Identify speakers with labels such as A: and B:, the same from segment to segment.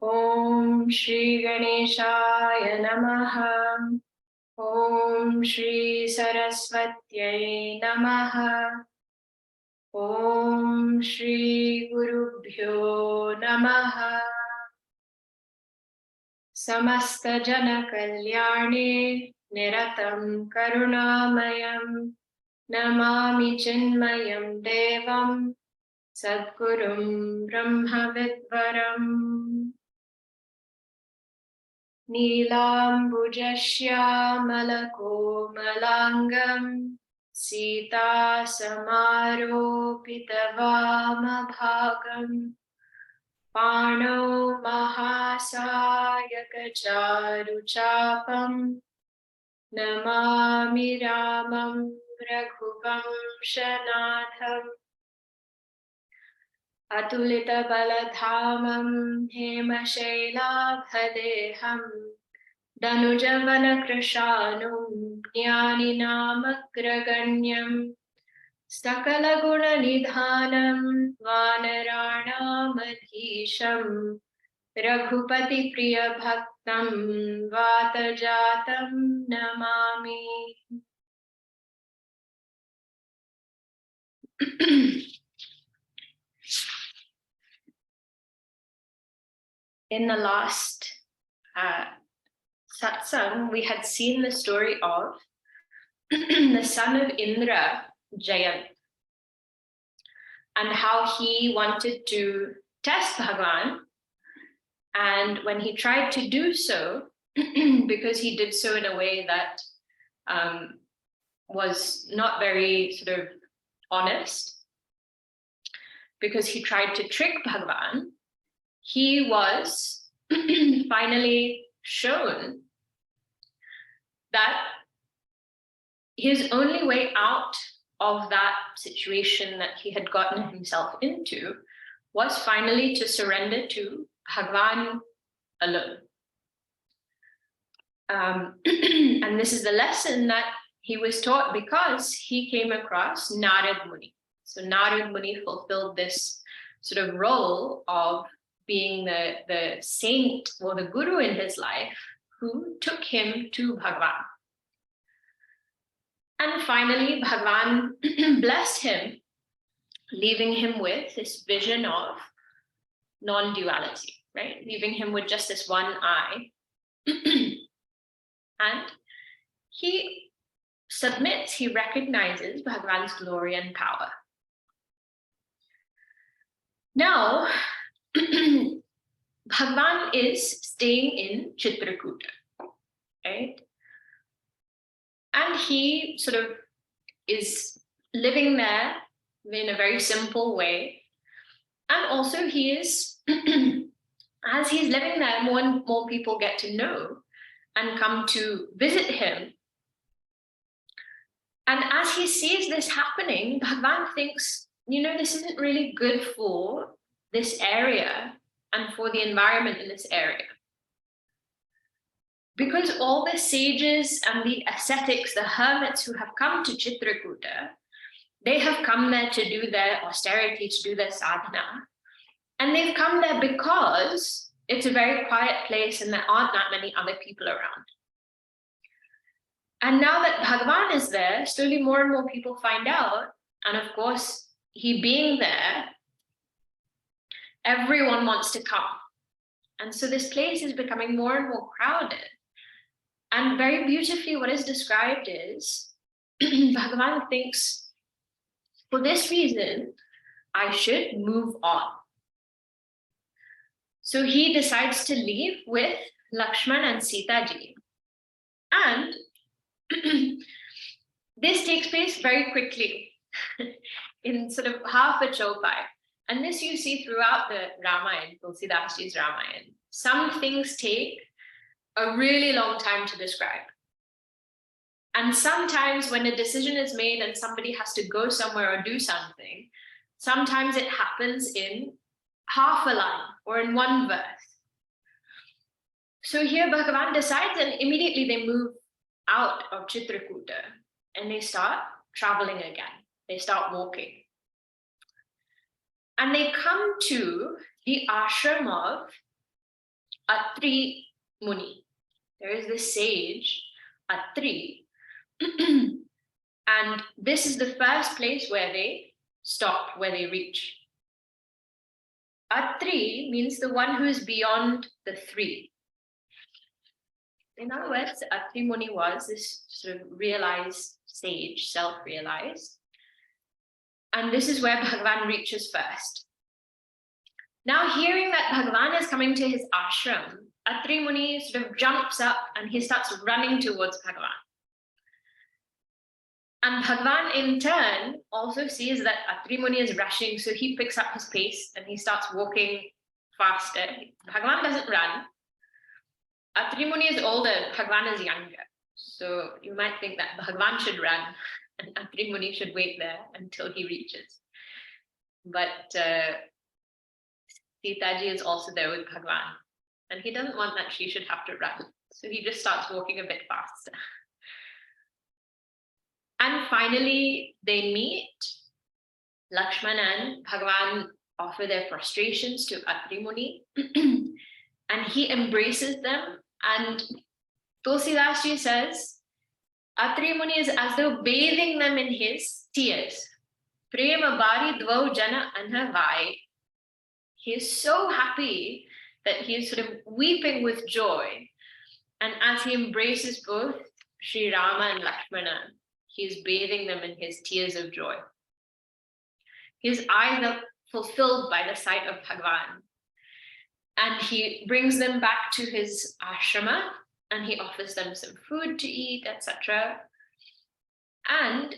A: Om Shri Ganeshaya Namaha. Om Shri Saraswatyai Namaha. Om Shri Gurubhyo Namaha. Samasta Jana Kalyane Niratam Karunamayam Namami Chinmayam Devam Sadgurum Brahma Vidvaram. Neelambujashyamalako-malangam Sita Samaropitavamabhagam Pano Mahasayakacharuchapam Namami Ramam Raghuvamshanadham Atulita baladhamam Hemashailaabhadeham Danujavana Krishanum Jnaninamakgraganyam Sakala Guna Nidhanam Vanaranamadhisham Raghupati Priya Bhaktam Vatajatam Namami. In the last satsang, we had seen the story of the son of Indra, Jayant, and how he wanted to test Bhagavan. And when he tried to do so, because he did so in a way that was not very sort of honest, because he tried to trick Bhagavan, he was finally shown that his only way out of that situation that he had gotten himself into was finally to surrender to Bhagavan alone. And this is the lesson that he was taught because he came across Narad Muni. So Narad Muni fulfilled this sort of role of being the saint or the guru in his life who took him to Bhagavan. And finally, Bhagavan blessed him, leaving him with this vision of non-duality, right? Leaving him with just this one eye. And he submits, he recognizes Bhagavan's glory and power. Now, Bhagavan is staying in Chitrakuta, right? And he sort of is living there in a very simple way. And also he is, as he's living there, more and more people get to know and come to visit him. And as he sees this happening, Bhagavan thinks, you know, this isn't really good for this area and for the environment in this area. Because all the sages and the ascetics, the hermits who have come to Chitrakuta, they have come there to do their austerity, to do their sadhana. And they've come there because it's a very quiet place and there aren't that many other people around. And now that Bhagavan is there, slowly more and more people find out. And of course, he being there, everyone wants to come. And so this place is becoming more and more crowded. And very beautifully, what is described is Bhagavan thinks, for this reason, I should move on. So he decides to leave with Lakshman and Sita ji. And this takes place very quickly in sort of half a chopai. And this you see throughout the Ramayana, Tulasidasa's Ramayana. Some things take a really long time to describe. And sometimes when a decision is made and somebody has to go somewhere or do something, sometimes it happens in half a line or in one verse. So here Bhagavan decides and immediately they move out of Chitrakuta and they start traveling again. They start walking. And they come to the ashram of Atri Muni. There is this sage, Atri, and this is the first place where they stop, where they reach. Atri means the one who is beyond the three. In other words, Atri Muni was this sort of realized sage, self-realized. And this is where Bhagavan reaches first. Now, hearing that Bhagavan is coming to his ashram, Atri Muni sort of jumps up and he starts running towards Bhagavan. And Bhagavan in turn also sees that Atri Muni is rushing, so he picks up his pace and he starts walking faster. Bhagavan doesn't run. Atri Muni is older, Bhagavan is younger. So you might think that Bhagavan should run and Atri Muni should wait there until he reaches. But Sitaji is also there with Bhagavan, and he doesn't want that she should have to run. So he just starts walking a bit faster. And finally, they meet. Lakshmana and Bhagavan offer their prostrations to Atri Muni, and he embraces them. And Tulasidas says, Atri Muni is as though bathing them in his tears. Prema bari dvau jana anhavai. He is so happy that he is sort of weeping with joy. And as he embraces both Śrī Rāma and Lakshmana, he is bathing them in his tears of joy. His eyes are fulfilled by the sight of Bhagavan. And he brings them back to his ashrama and he offers them some food to eat, etc. And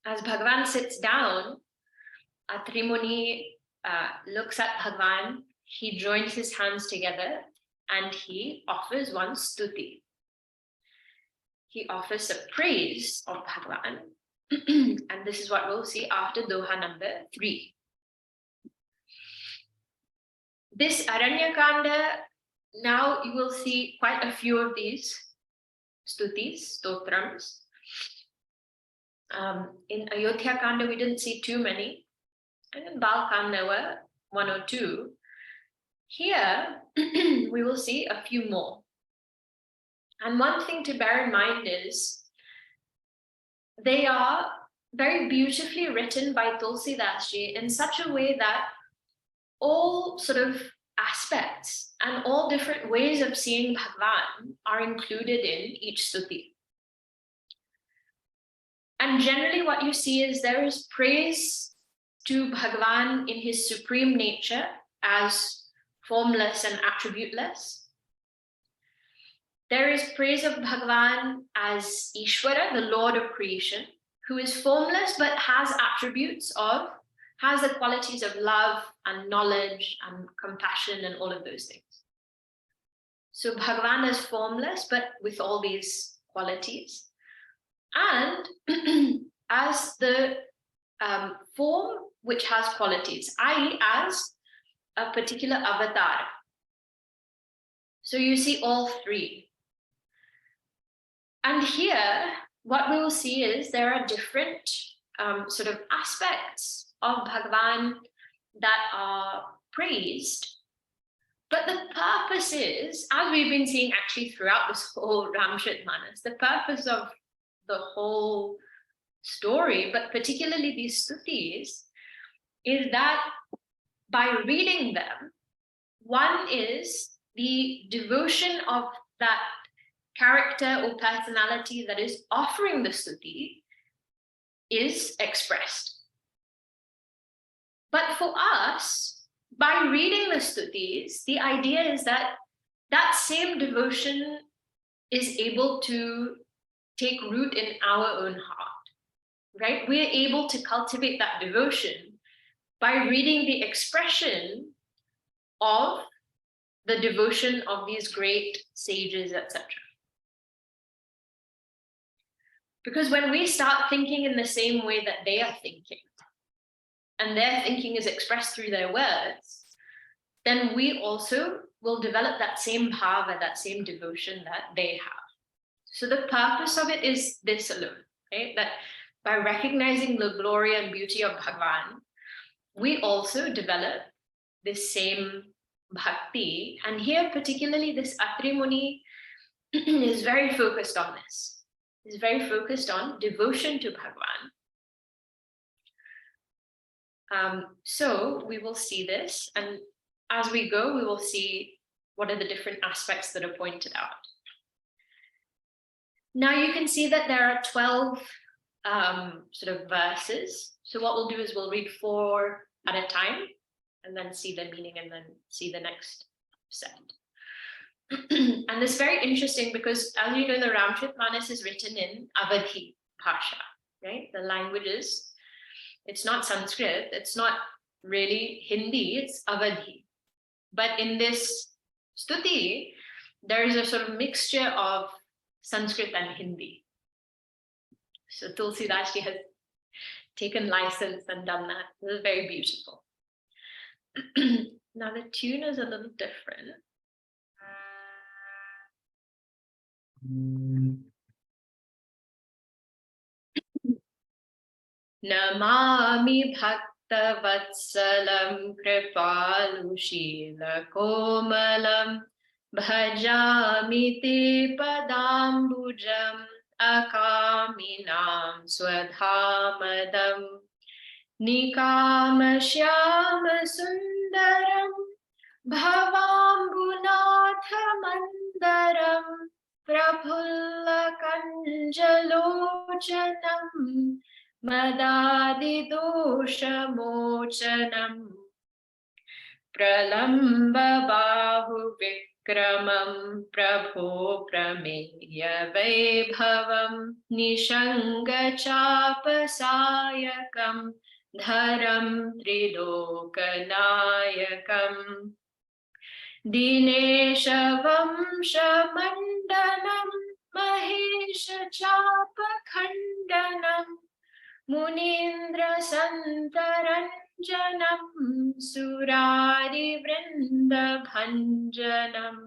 A: as Bhagavan sits down, Atri Muni looks at Bhagavan, he joins his hands together and he offers one stuti. He offers a praise of Bhagavan. And this is what we'll see after doha number 3. This Aranyakanda, now you will see quite a few of these stutis, stotrams. In Ayodhya Kanda, we didn't see too many. And in Balkanda were 1 or 2. Here, we will see a few more. And one thing to bear in mind is they are very beautifully written by Tulasidas in such a way that all sort of aspects and all different ways of seeing Bhagavan are included in each stuti. And generally what you see is there is praise to Bhagavan in his supreme nature as formless and attributeless. There is praise of Bhagavan as Ishvara, the Lord of creation, who is formless but has the qualities of love and knowledge and compassion and all of those things. So Bhagavan is formless but with all these qualities. And as the form which has qualities, i.e. as a particular avatar. So you see all 3. And here, what we will see is there are different sort of aspects of Bhagavan that are praised. But the purpose is, as we've been seeing actually throughout this whole Ramcharitmanas, the purpose of the whole story, but particularly these stutis, is that by reading them, one is the devotion of that character or personality that is offering the stuti is expressed. But for us, by reading the stutis, the idea is that that same devotion is able to take root in our own heart, right? We're able to cultivate that devotion by reading the expression of the devotion of these great sages, etc. Because when we start thinking in the same way that they are thinking, and their thinking is expressed through their words, then we also will develop that same bhava, that same devotion that they have. So the purpose of it is this alone, right? That by recognizing the glory and beauty of Bhagavan, we also develop this same bhakti. And here, particularly, this Atri Muni is very focused on this. Is very focused on devotion to Bhagavan. So we will see this, and as we go, we will see what are the different aspects that are pointed out. Now you can see that there are 12 sort of verses. So what we'll do is we'll read 4 at a time, and then see the meaning, and then see the next set. And it's very interesting because, as you know, the Ramcharitmanas is written in Avadhi Bhasha, right? The languages, it's not Sanskrit, it's not really Hindi, it's Avadhi. But in this stuti, there is a sort of mixture of Sanskrit and Hindi. So Tulasidasa has taken license and done that. It was very beautiful. Now the tune is a little different. Namami bhakta vatsalam kripalushila komalam bhajami te padambujam akaminam swadhamadam nikamashyama sundaram bhavambunatha mandaram prabhulla kanjalochanam madadi dosha mochanam pralamba bahu vikramam prabho prameya vaibhavam nishanga chapasayakam dharam trilokanayakam dinesha vamsha mandanam mahesha chapakhandanam munindra santaranjanam surari vrinda bhanjanam.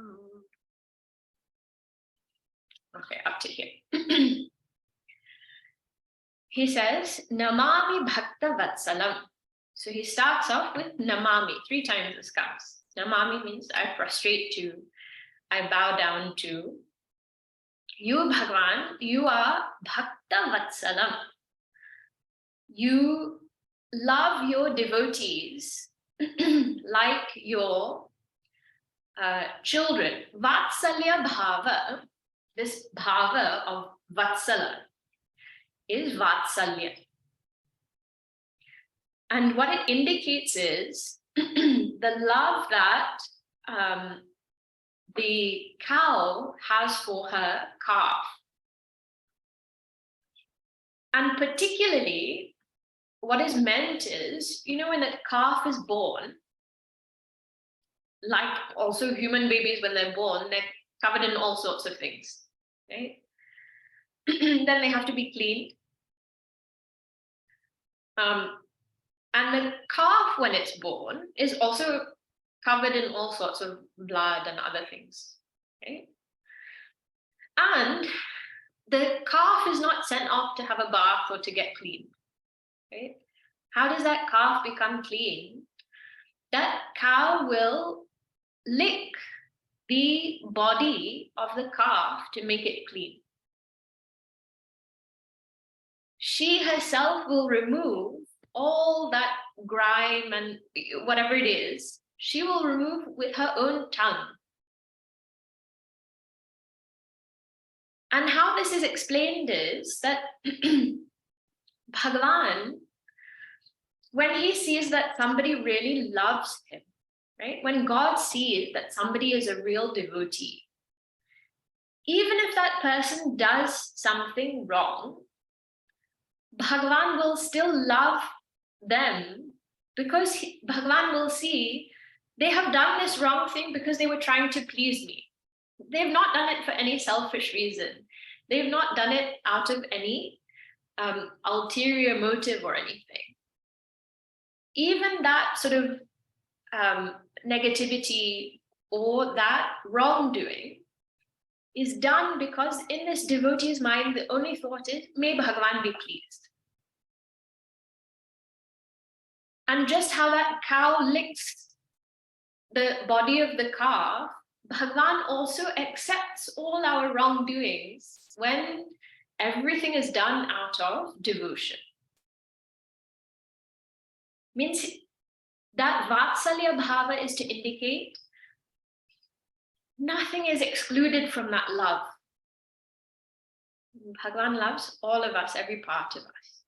A: Okay, up to here. He says, Namami Bhakta Vatsalam. So he starts off with Namami. 3 times this comes. Namami means I prostrate to, I bow down to. You, Bhagavan, you are Bhakta Vatsalam. You love your devotees like your children. Vatsalya bhava, this bhava of Vatsala is Vatsalya. And what it indicates is the love that the cow has for her calf. And particularly, what is meant is, you know, when a calf is born, like also human babies when they're born, they're covered in all sorts of things, right? Then they have to be cleaned. And the calf, when it's born, is also covered in all sorts of blood and other things, okay? And the calf is not sent off to have a bath or to get clean, right? How does that calf become clean? That cow will lick the body of the calf to make it clean. She herself will remove all that grime and whatever it is, she will remove with her own tongue. And how this is explained is that Bhagavan, when he sees that somebody really loves him, right? When God sees that somebody is a real devotee, even if that person does something wrong, Bhagavan will still love them because Bhagavan will see they have done this wrong thing because they were trying to please me. They've not done it for any selfish reason. They've not done it out of any ulterior motive or anything. Even that sort of negativity or that wrongdoing is done because in this devotee's mind, the only thought is, may Bhagavan be pleased. And just how that cow licks the body of the calf, Bhagavan also accepts all our wrongdoings when everything is done out of devotion. Means that Vatsalya Bhava is to indicate nothing is excluded from that love. Bhagavan loves all of us, every part of us.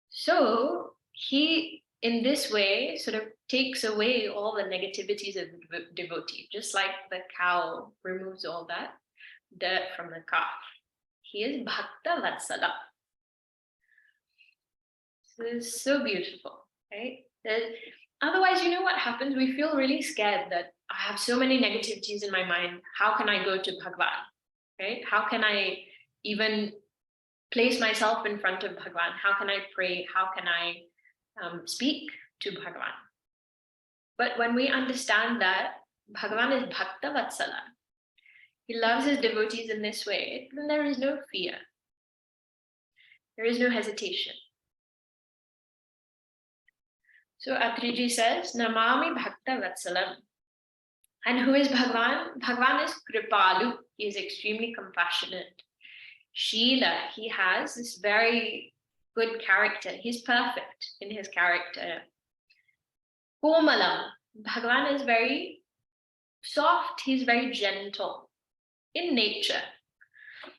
A: So he, in this way, sort of takes away all the negativities of the devotee, just like the cow removes all that dirt from the calf. He is Bhakta Vatsala. So it's so beautiful, right? Otherwise, you know what happens? We feel really scared that I have so many negativities in my mind. How can I go to Bhagavan? Right? How can I even place myself in front of Bhagavan? How can I pray? How can I speak to Bhagavan? But when we understand that Bhagavan is Bhakta Vatsala, he loves his devotees in this way, then there is no fear. There is no hesitation. So Atriji says, Namami Bhakta Vatsalam. And who is Bhagavan? Bhagavan is Kripalu. He is extremely compassionate. Sheila, he has this very good character. He's perfect in his character. Komalam, Bhagavan is very soft. He's very gentle in nature.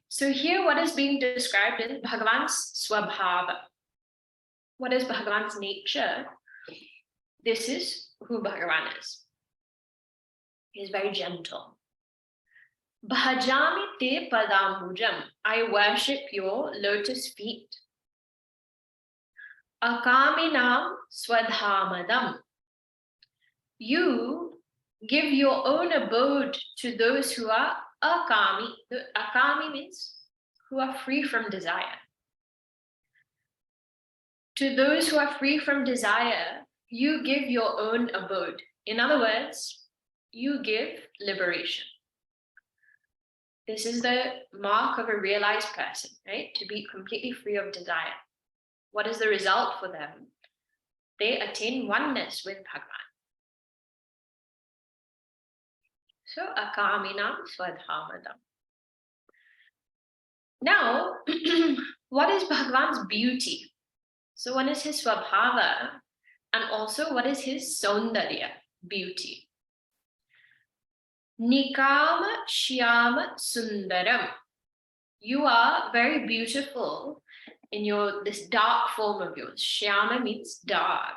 A: So here what is being described is Bhagavan's swabhava. What is Bhagavan's nature? This is who Bhagavan is. He is very gentle. Bhajami te padambujam. I worship your lotus feet. Akaminam swadhamadam. You give your own abode to those who are akami. Akami means who are free from desire. To those who are free from desire, you give your own abode. In other words, you give liberation. This is the mark of a realized person, right? To be completely free of desire. What is the result for them? They attain oneness with Bhagavan. So, akaminam swadhamadam. Now, what is Bhagavan's beauty? So, what is his swabhava? And also, what is his saundarya, beauty? Nikama Shyama Sundaram. You are very beautiful in this dark form of yours. Shyama means dark.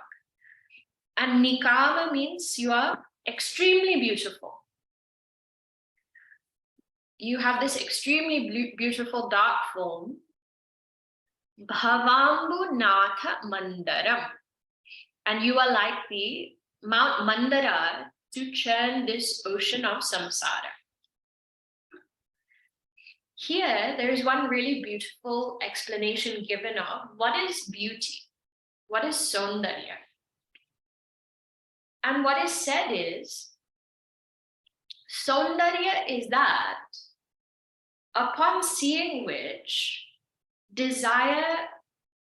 A: And Nikama means you are extremely beautiful. You have this extremely beautiful dark form. Bhavambu Natha Mandaram. And you are like the Mount Mandara to churn this ocean of samsara. Here, there is one really beautiful explanation given of what is beauty, what is saundarya. And what is said is, saundarya is that upon seeing which desire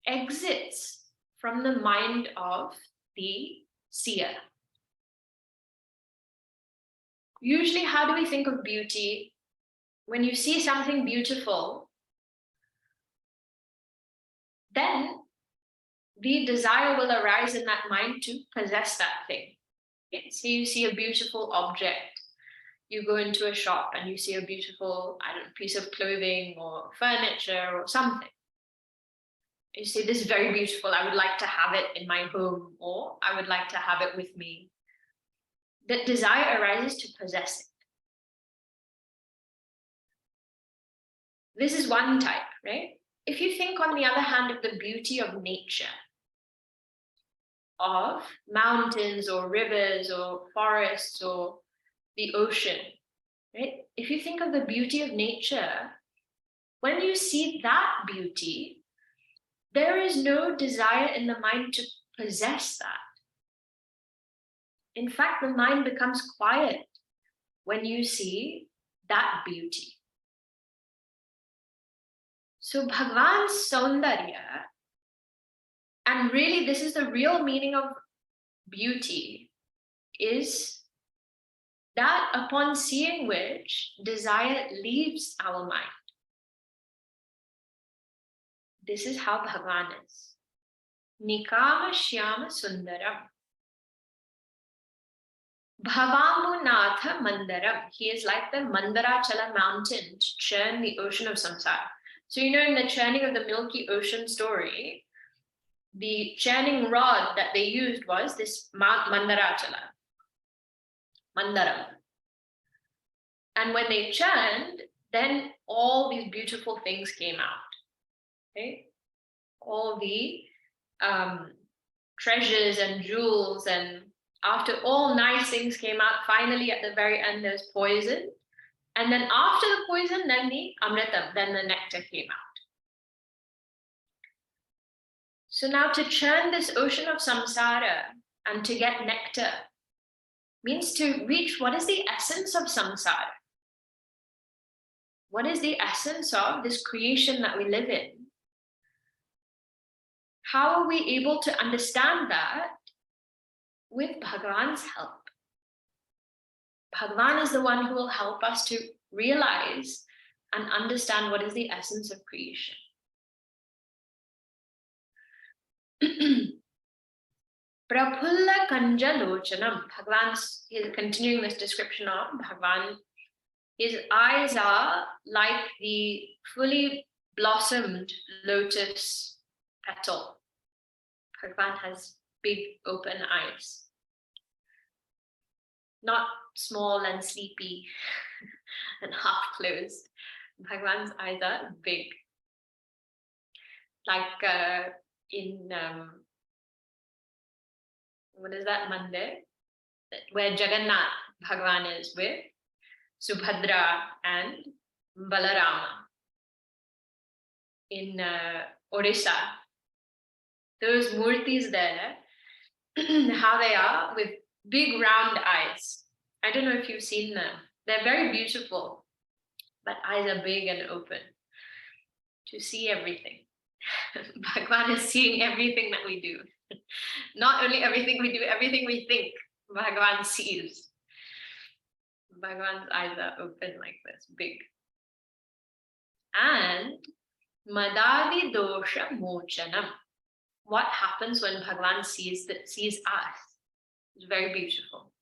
A: exits from the mind of the seer. Usually, how do we think of beauty? When you see something beautiful, then the desire will arise in that mind to possess that thing. Okay? So you see a beautiful object. You go into a shop and you see a beautiful, piece of clothing or furniture or something. You say, this is very beautiful. I would like to have it in my home, or I would like to have it with me. That desire arises to possess it. This is one type, right? If you think, on the other hand, of the beauty of nature, of mountains or rivers or forests or the ocean, right? If you think of the beauty of nature, when you see that beauty, there is no desire in the mind to possess that. In fact, the mind becomes quiet when you see that beauty. So Bhagavan's saundarya, and really this is the real meaning of beauty, is that upon seeing which desire leaves our mind. This is how Bhagavan is. Nikama Shyama Sundaram. Bhavambunatha Mandaram. He is like the Mandarachala mountain to churn the ocean of samsara. So, you know, in the churning of the Milky Ocean story, the churning rod that they used was this Mount Mandarachala. Mandaram. And when they churned, then all these beautiful things came out. Okay? All the treasures and jewels, and after all nice things came out, finally at the very end there's poison. And then after the poison, then the amritam, then the nectar came out. So now to churn this ocean of samsara and to get nectar means to reach what is the essence of samsara. What is the essence of this creation that we live in? How are we able to understand that? With Bhagavan's help. Bhagavan is the one who will help us to realize and understand what is the essence of creation. Prapulla Kanja Lochanam. Bhagavan is continuing this description of Bhagavan. His eyes are like the fully blossomed lotus petal. Bhagavan has big open eyes. Not small and sleepy and half closed. Bhagavan's eyes are big. Like in, what is that mandir? Where Jagannath Bhagavan is with Subhadra and Balarama. In Odisha. Those murtis there, how they are with big round eyes. I don't know if you've seen them. They're very beautiful, but eyes are big and open to see everything. Bhagavan is seeing everything that we do. Not only everything we do, everything we think, Bhagavan sees. Bhagavan's eyes are open like this, big. And Madadi Dosha Mochanam. What happens when Bhagavan sees us? It's very beautiful.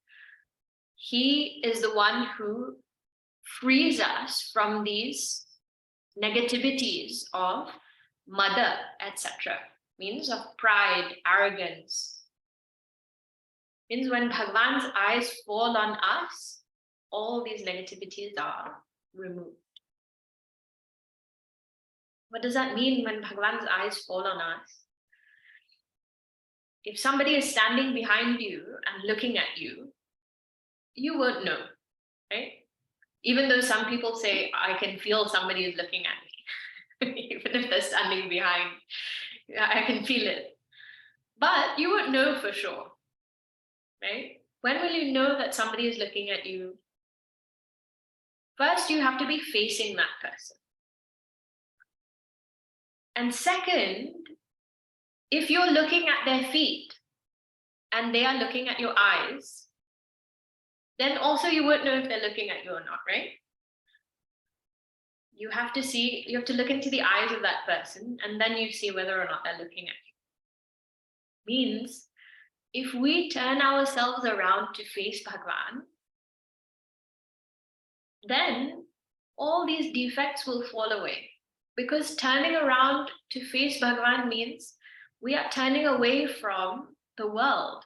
A: He is the one who frees us from these negativities of mada, etc. Means of pride, arrogance. Means when Bhagavan's eyes fall on us, all these negativities are removed. What does that mean when Bhagavan's eyes fall on us? If somebody is standing behind you and looking at you, you won't know, right? Even though some people say, I can feel somebody is looking at me. Even if they're standing behind, I can feel it. But you won't know for sure, right? When will you know that somebody is looking at you? First, you have to be facing that person. And second, if you're looking at their feet and they are looking at your eyes, then also you won't know if they're looking at you or not, right? You have to see, you have to look into the eyes of that person, and then you see whether or not they're looking at you. Means, if we turn ourselves around to face Bhagavan, then all these defects will fall away. Because turning around to face Bhagavan means we are turning away from the world.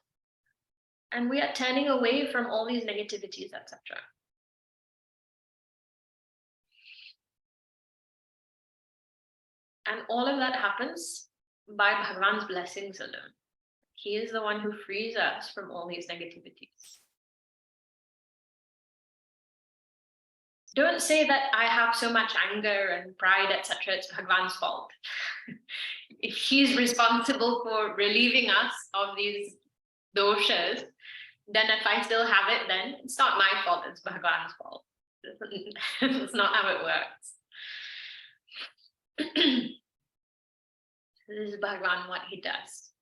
A: And we are turning away from all these negativities, etc. And all of that happens by Bhagavan's blessings alone. He is the one who frees us from all these negativities. Don't say that I have so much anger and pride, etc. It's Bhagavan's fault. If he's responsible for relieving us of these doshas, then if I still have it, then it's not my fault, it's Bhagavan's fault. That's not how it works. This is Bhagavan, what he does.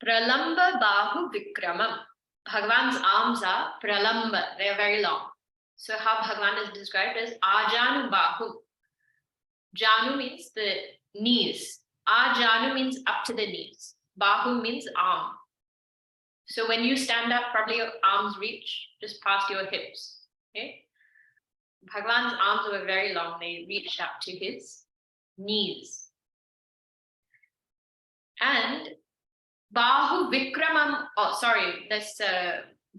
A: Pralamba Bahu Vikramam. Bhagavan's arms are pralamba, they are very long. So how Bhagavan is described as Ajanu Bahu. Janu means the knees. Ajanu means up to the knees. Bahu means arm. So when you stand up, probably your arms reach just past your hips. Okay? Bhagavan's arms were very long, they reached up to his knees. And Bahu Vikramam, oh sorry, this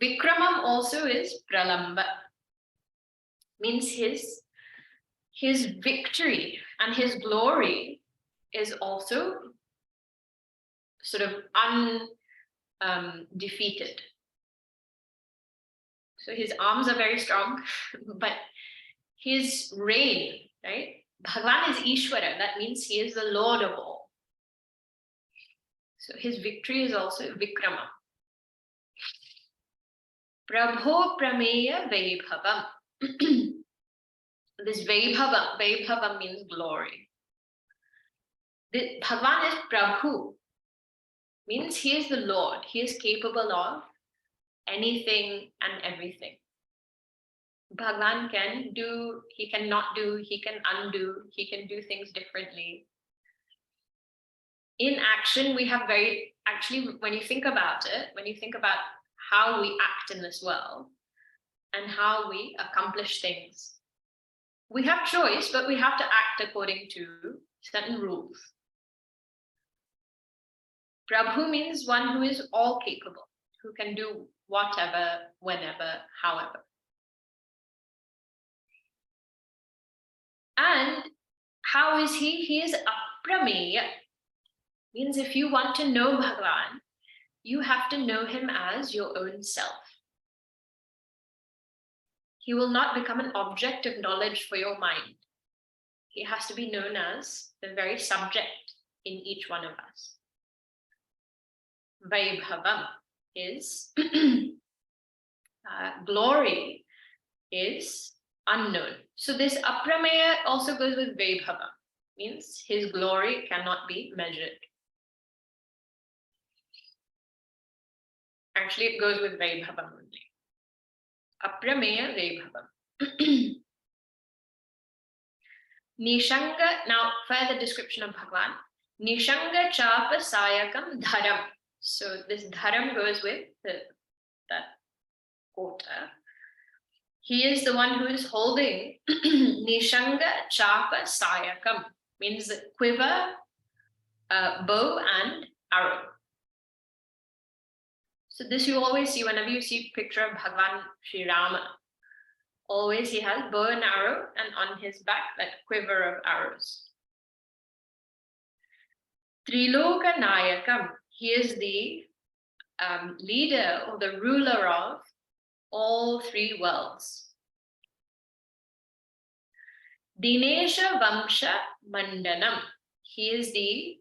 A: Vikramam also is Pralamba. Means his victory and his glory is also sort of undefeated. So his arms are very strong, but his reign, right? Bhagavan is Ishvara, that means he is the Lord of all. So his victory is also Vikrama. Prabho Prameya Vaibhavam. This Vaibhavam means glory. Bhagavan is Prabhu, means he is the Lord. He is capable of anything and everything. Bhagavan can do, he cannot do, he can undo, he can do things differently. In action, we have actually, when you think about it, when you think about how we act in this world and how we accomplish things, we have choice, but we have to act according to certain rules. Prabhu means one who is all capable, who can do whatever, whenever, however. And how is he? He is aprameya. Means if you want to know Bhagavan, you have to know him as your own self. He will not become an object of knowledge for your mind. He has to be known as the very subject in each one of us. Vaibhavam is glory is unknown. So this aprameya also goes with Vaibhavam, means his glory cannot be measured. Actually, it goes with Vaibhavam only. Aprameya Vaibhavam. Nishanga, now further description of Bhagavan. Nishanga Chapa Sayakam Dharam. So this Dharam goes with that quota. He is the one who is holding Nishanga Chapa Sayakam, means the quiver, bow and arrow. So this you always see whenever you see a picture of Bhagavan Śrī Rāma. Always he has bow and arrow, and on his back that quiver of arrows. Triloka Nayakam, he is the leader or the ruler of all three worlds. Dinesha Vamsha Mandanam, he is the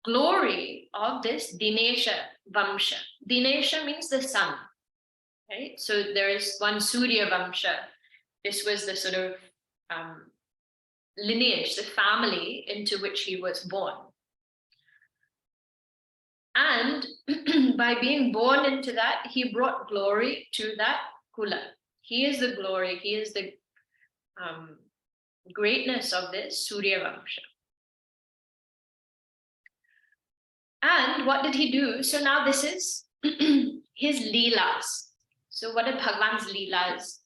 A: glory of this Dinesha Vamsha. Dinesha means the sun, right? So there is one Surya Vamsha. This was the sort of lineage, the family into which he was born. And by being born into that, he brought glory to that kula. He is the glory, he is the greatness of this Surya Vamsha. And what did he do? So now this is his leelas. So what are Bhagavan's leelas?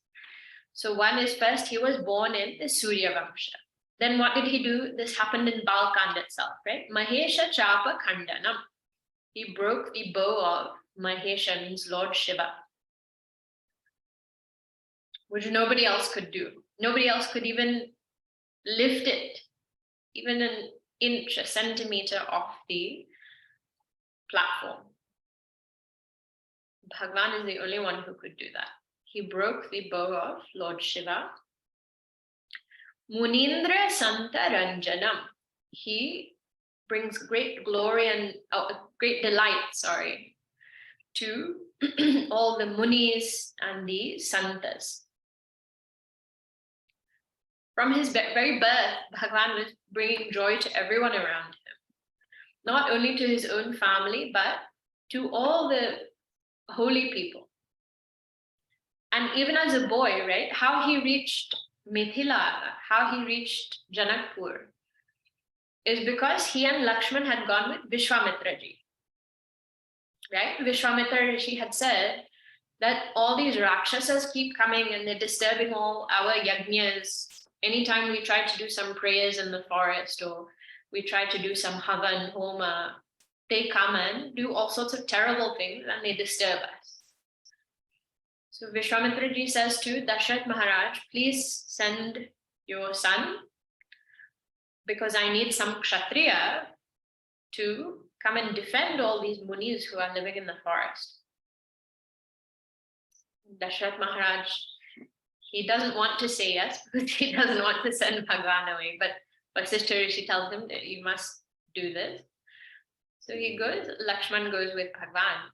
A: So one is first, he was born in the Surya Vamsha. Then what did he do? This happened in Balkand itself, right? Mahesha Chapa Khandanam. He broke the bow of Mahesha, means Lord Shiva, which nobody else could do. Nobody else could even lift it, even an inch, a centimeter off the platform. Bhagavan is the only one who could do that. He broke the bow of Lord Shiva. Munindra Santa Ranjanam. He brings great glory and great delight, to all the munis and the santas. From his very birth, Bhagavan was bringing joy to everyone around him. Not only to his own family, but to all the holy people. And even as a boy, right, how he reached Mithila, how he reached Janakpur, is because he and Lakshman had gone with Vishwamitra ji. Right? Vishwamitra Rishi had said that all these Rakshasas keep coming and they're disturbing all our yajnas. Anytime we try to do some prayers in the forest or we try to do some havan, homa, they come and do all sorts of terrible things and they disturb us. So Vishwamitra ji says to Dashrath Maharaj, please send your son because I need some kshatriya to come and defend all these munis who are living in the forest. Dashrath Maharaj, he doesn't want to say yes because he doesn't want to send Bhagavan away, but Vasishtha Rishi tells him that you must do this. So he goes, Lakshman goes with Bhagavan.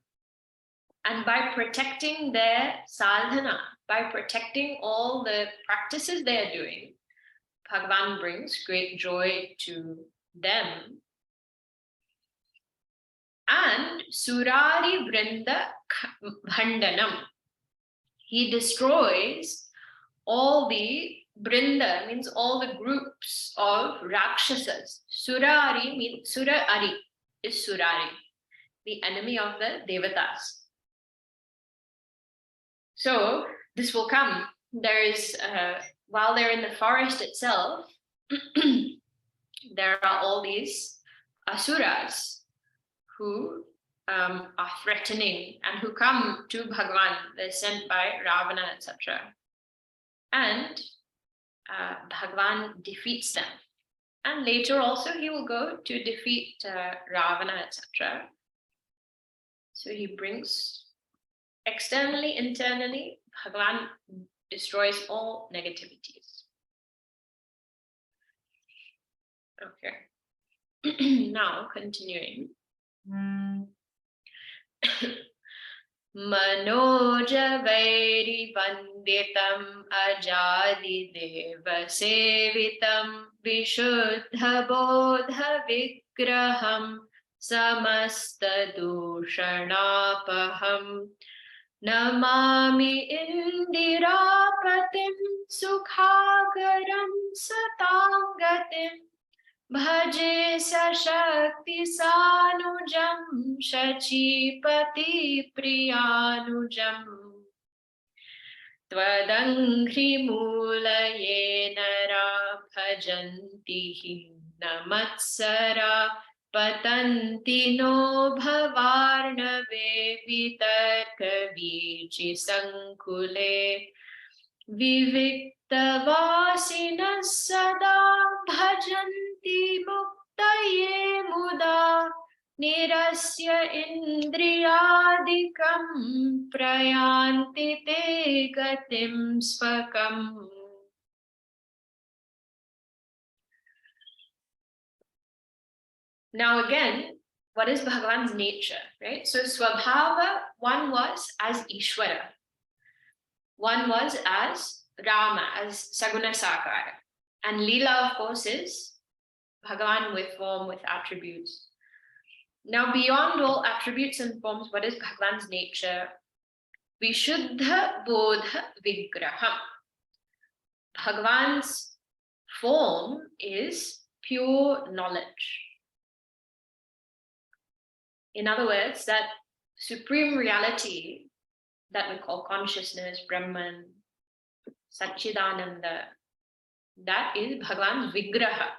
A: And by protecting their sadhana, by protecting all the practices they are doing, Bhagavan brings great joy to them. And Surari Vrinda Bhandanam. He destroys all the Brinda, means all the groups of Rakshasas. Surari means Surari is Surari, the enemy of the Devatas. So this will come. There is, while they're in the forest itself, there are all these asuras who are threatening and who come to Bhagavan. They're sent by Ravana, etc. And Bhagavan defeats them. And later also he will go to defeat Ravana, etc. So he brings externally, internally, Bhagavan destroys all negativities. Okay. Now continuing. Manoja Vairi Vanditam Ajadi Deva Sevitam Vishuddha Bodha Vigraham Samasta Dushanapaham Namami Indirapatim Sukhagaram Satangatim Bhaje Sashakti Sanujam Shachipati Priyanujam Tvadangri Mulaye Nara Bhajanti Namatsara Patanti no Bhavarnave Vitarka Vichi Sankule Vivikta Vasina Sada Bhajanti Muktaye Muda Nirasya Indriyadikam Prayanti Te Gatim Svakam. Now again, what is Bhagavan's nature, right? So Swabhava, one was as Ishvara. One was as Rama, as Saguna Sakara. And Leela, of course, is Bhagavan with form, with attributes. Now, beyond all attributes and forms, what is Bhagavan's nature? Vishuddha Bodha Vigraham. Bhagavan's form is pure knowledge. In other words, that supreme reality that we call consciousness, Brahman, Satchidananda, that is Bhagavan's Vigraha.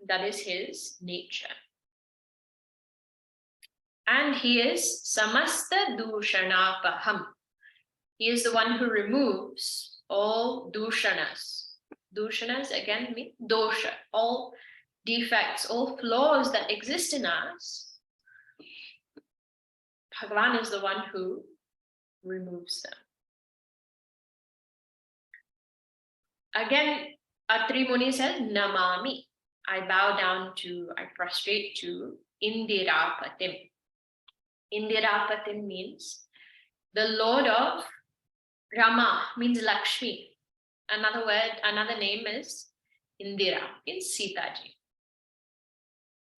A: That is his nature. And he is Samasta Dushanapaham. He is the one who removes all dushanas. Dushanas again mean dosha, all defects, all flaws that exist in us. Bhagavan is the one who removes them. Again, Atri Muni says, Namami. I bow down to, I prostrate to Indirapatim. Indirapatim means the Lord of Rama, means Lakshmi. Another word, another name is Indira, means Sitaji.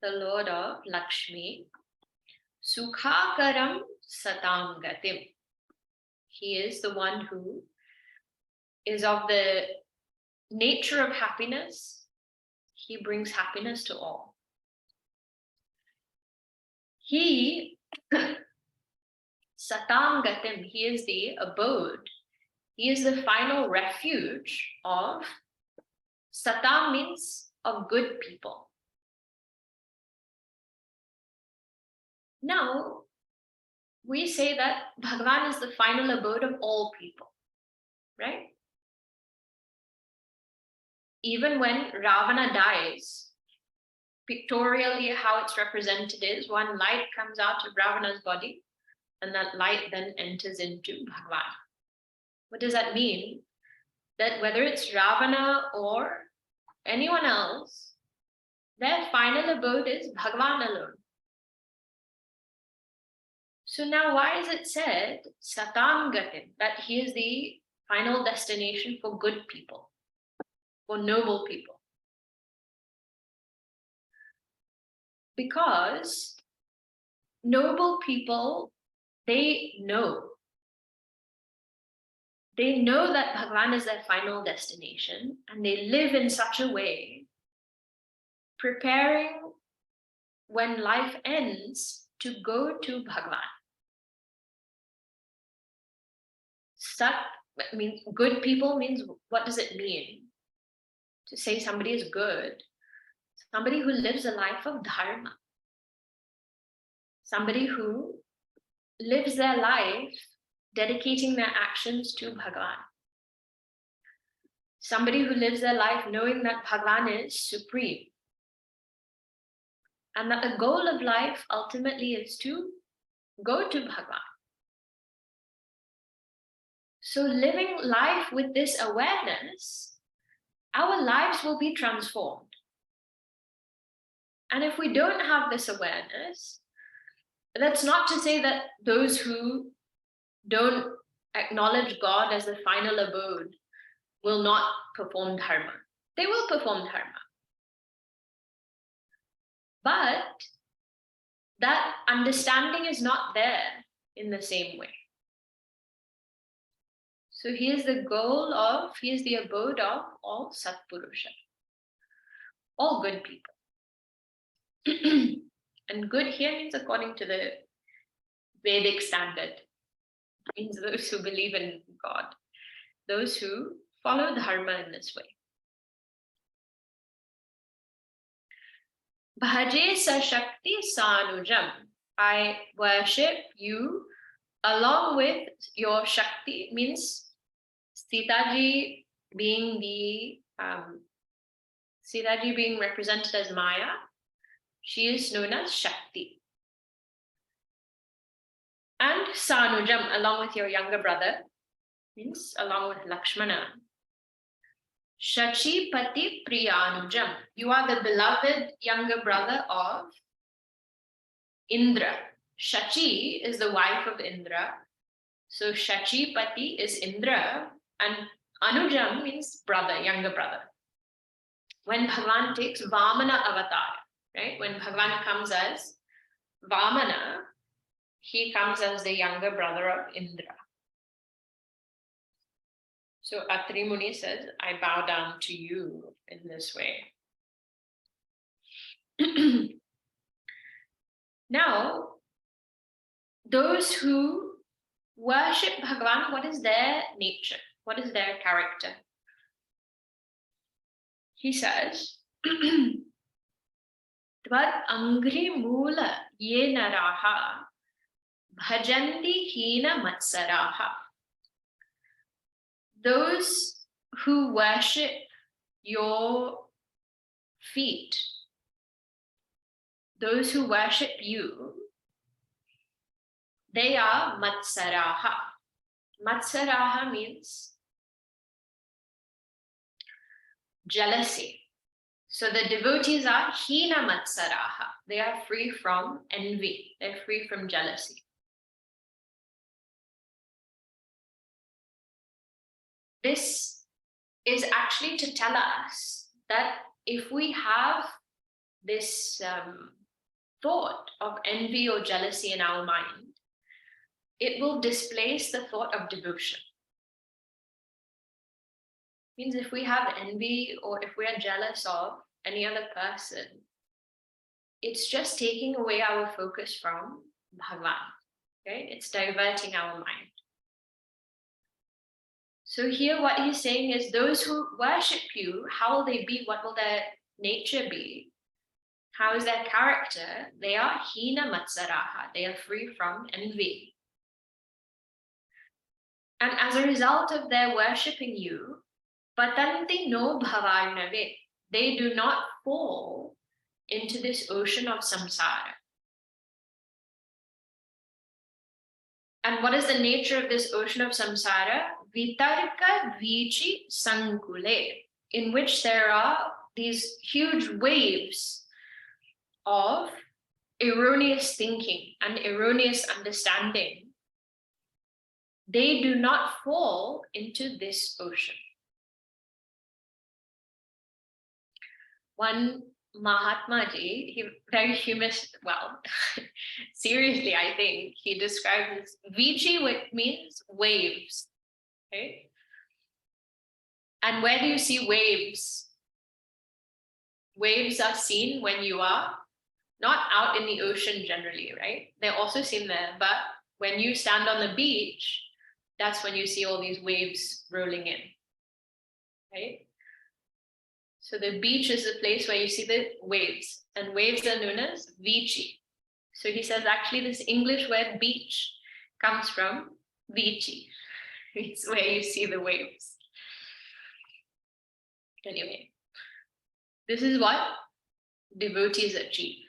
A: The Lord of Lakshmi Sukhakaram satam gatim. He is the one who is of the nature of happiness. He brings happiness to all. He, satam gatim, he is the abode. He is the final refuge of, satam means of good people. Now, we say that Bhagavan is the final abode of all people, right? Even when Ravana dies, pictorially how it's represented is one light comes out of Ravana's body and that light then enters into Bhagavan. What does that mean? That whether it's Ravana or anyone else, their final abode is Bhagavan alone. So now why is it said, Satam Gatim, that he is the final destination for good people, for noble people? Because noble people, they know that Bhagavan is their final destination, and they live in such a way, preparing when life ends to go to Bhagavan. Sat means good people means, what does it mean? To say somebody is good, somebody who lives a life of dharma, somebody who lives their life dedicating their actions to Bhagavan, somebody who lives their life knowing that Bhagavan is supreme, and that the goal of life ultimately is to go to Bhagavan. So living life with this awareness, our lives will be transformed. And if we don't have this awareness, that's not to say that those who don't acknowledge God as the final abode will not perform dharma. They will perform dharma. But that understanding is not there in the same way. So he is the abode of all Satpurusha, all good people. And good here means according to the Vedic standard. It means those who believe in God, those who follow dharma in this way. Bhaje sa shakti sanujam. I worship you along with your shakti, means Sitaji being represented as Maya. She is known as Shakti. And Sanujam, along with your younger brother, means along with Lakshmana. Shachipati Priyanujam, you are the beloved younger brother of Indra. Shachi is the wife of Indra. So Shachipati is Indra, and Anujam means brother, younger brother. When Bhagavan takes Vamana avatar, right? When Bhagavan comes as Vamana, he comes as the younger brother of Indra. So Atri Muni says, I bow down to you in this way. Now, those who worship Bhagavan, what is their nature? What is their character? He says, Tvad angri mula ye naraha bhajanti hina matsaraha. Those who worship your feet, those who worship you, they are matsaraha. Matsaraha means jealousy. So the devotees are hina matsaraha. They are free from envy. They're free from jealousy. This is actually to tell us that if we have this thought of envy or jealousy in our mind, it will displace the thought of devotion. Means if we have envy or if we are jealous of any other person, it's just taking away our focus from Bhagavan. Okay? It's diverting our mind. So here what he's saying is those who worship you, how will they be? What will their nature be? How is their character? They are hina matsaraha. They are free from envy. And as a result of their worshipping you, patanti no bhavarnave, they do not fall into this ocean of samsara. And what is the nature of this ocean of samsara? Vitarka vichi sankule, in which there are these huge waves of erroneous thinking and erroneous understanding. They do not fall into this ocean. One Mahatma Ji, he very humorous, well, seriously, I think, he describes this. Vichi, which means waves. Okay? And where do you see waves? Waves are seen when you are not out in the ocean generally, right? They're also seen there, but when you stand on the beach, that's when you see all these waves rolling in, right? So the beach is the place where you see the waves, and waves are known as vichi. So he says actually this English word beach comes from vichi. It's where you see the waves. Anyway, this is what devotees achieve.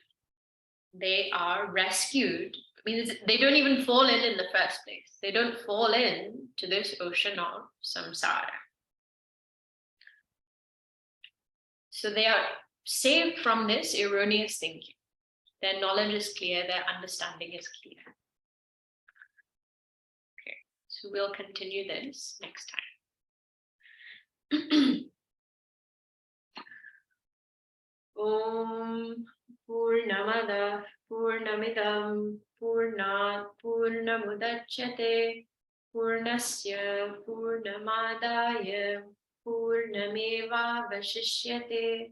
A: They are rescued. I mean, they don't even fall in the first place. They don't fall in to this ocean of samsara. So they are saved from this erroneous thinking. Their knowledge is clear, their understanding is clear. Okay, so we'll continue this next time. Om Purnamada Purnamidam Purnat Purnamudachyate Purnasya Purnamadaya Purnameva Vashishyate.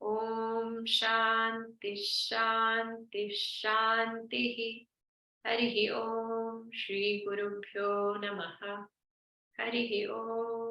A: Om Shanti Shanti Shanti. Harihi Om Shri Gurubhyo Namaha. Harihi Om.